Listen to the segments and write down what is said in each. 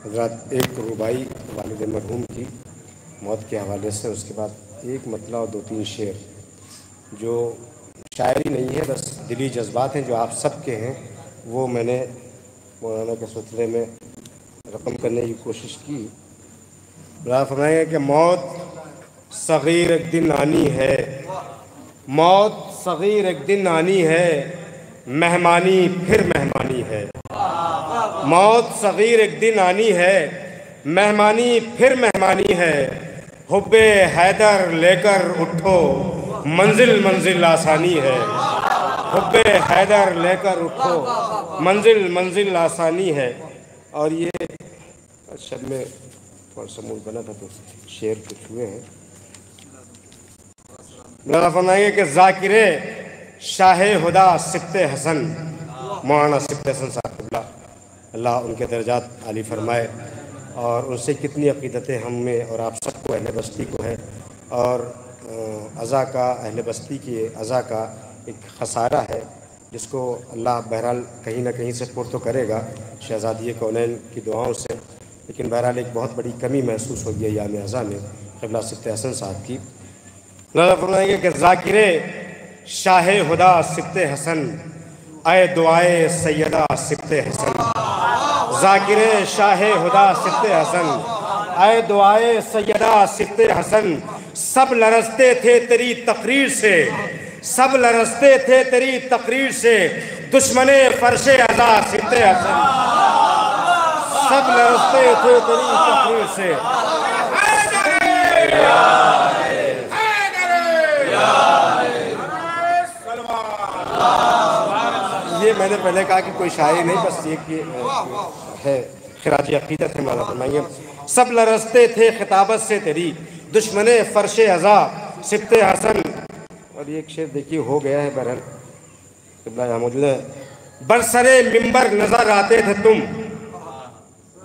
حضرات ایک ربائی والد مرحوم کی موت کے حوالے سے، اس کے بعد ایک مطلع اور 2-3 شعر جو شاعری نہیں ہے، بس دلی جذبات ہیں جو آپ سب کے ہیں، وہ میں نے مولانا کے سلسلے میں رقم کرنے کی کوشش کی۔ آپ فرمائیں گے کہ موت صغیر ایک دن آنی ہے، موت صغیر ایک دن آنی ہے، مہمانی پھر مہمانی ہے۔ موت صغیر ایک دن آنی ہے، مہمانی پھر مہمانی ہے۔ حب حیدر لے کر اٹھو، منزل منزل آسانی ہے۔ حب حیدر لے کر اٹھو، منزل منزل آسانی ہے۔ اور یہ شب میں تھوڑا سا موڈ بنا تھا تو شعر کچھ ہوئے ہیں۔ مولانا فرمائیں گے کہ ذاکر شاہ ہدا سبط حسن، مولانا سبط حسن صاحب اللہ ان کے درجات عالی فرمائے، اور ان سے کتنی عقیدتیں ہم میں اور آپ سب کو اہل بستی کو ہے، اور عزا کا اہل بستی کی عزا کا ایک خسارہ ہے جس کو اللہ بہرحال کہیں نہ کہیں سے پر تو کرے گا شہزادی کونین کی دعاؤں سے، لیکن بہرحال ایک بہت بڑی کمی محسوس ہوگی ایام عزا میں قبلہ سبط حسن صاحب کی۔ اللہ فرمائیں گے کہ ذاکر شاہ ہدا سبط حسن، اے دعائے سیدہ سبط حسن۔ ذاکر شاہ ہدا سبط حسن، اے دعائے سیدہ سبط حسن۔ سب لرزتے تھے تیری تقریر سے، سب لرزتے تھے تیری تقریر سے، دشمن فرش عزا سبط حسن۔ سب لرزتے تھے تیری تقریر سے۔ یہ میں نے پہلے کہا کہ کوئی شاعری نہیں، بس یہ ہے خراج عقیدت ہے۔ مولانا فرمائیں گے سب لرزتے تھے خطابت سے تیری، دشمن فرش عزا سبط حسن۔ اور یہ ایک شعر دیکھیے ہو گیا ہے بہرحال، قبلہ یہاں موجود ہے۔ برسرے ممبر نظر آتے تھے تم،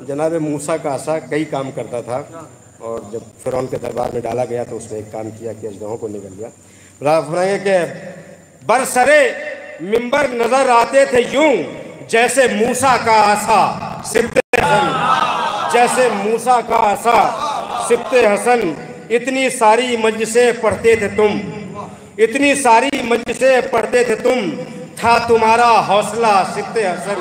جناب موسیٰ کا عصا کئی کام کرتا تھا، اور جب فرعون کے دربار میں ڈالا گیا تو اس نے ایک کام کیا کہ اژدہوں کو نگل گیا۔ مولانا فرمائیں گے کہ برسرے ممبر نظر آتے تھے یوں، جیسے موسیٰ کا عصا سبط حسن، جیسے موسیٰ کا عصا سبط حسن۔ اتنی ساری مجلسیں پڑھتے تھے تم، اتنی ساری مجلسیں پڑھتے تھے تم، تھا تمہارا حوصلہ سبط حسن۔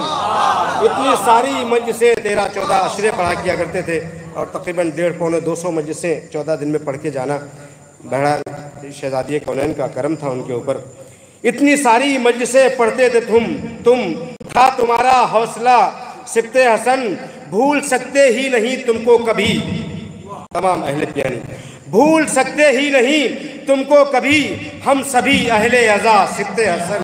اتنی ساری مجلسیں 13-14 اشرے پڑھا کیا کرتے تھے، اور تقریباً 150-200 مجلسیں 14 دن میں پڑھ کے جانا بہرحال شہزادی کونین کا کرم تھا ان کے اوپر۔ اتنی ساری مجلسیں پڑھتے تھے تم، تھا تمہارا حوصلہ سبط حسن۔ بھول سکتے ہی نہیں تم کو کبھی، تمام اہل پیانی بھول سکتے ہی نہیں تم کو کبھی، ہم سبھی اہل عزا سبط حسن۔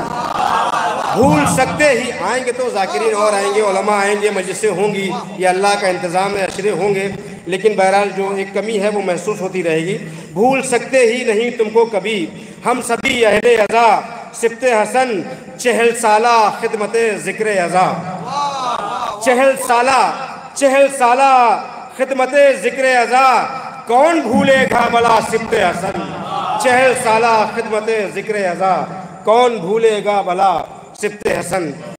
بھول سکتے ہی، آئیں گے تو ذاکرین اور آئیں گے، علماء آئیں گے، مجلسیں ہوں گی، یہ اللہ کا انتظام ہے، اشرے ہوں گے، لیکن بہرحال جو ایک کمی ہے وہ محسوس ہوتی رہے گی۔ بھول سکتے ہی نہیں تم کو کبھی، ہم سبھی اہل عزا سبط حسن۔ 40 سالہ خدمت ذکر عزا، 40 سالہ خدمت ذکر عزا، کون بھولے گا بھلا سبط حسن۔ 40 سالہ خدمت ذکر عزا، کون بھولے گا بھلا سبط حسن۔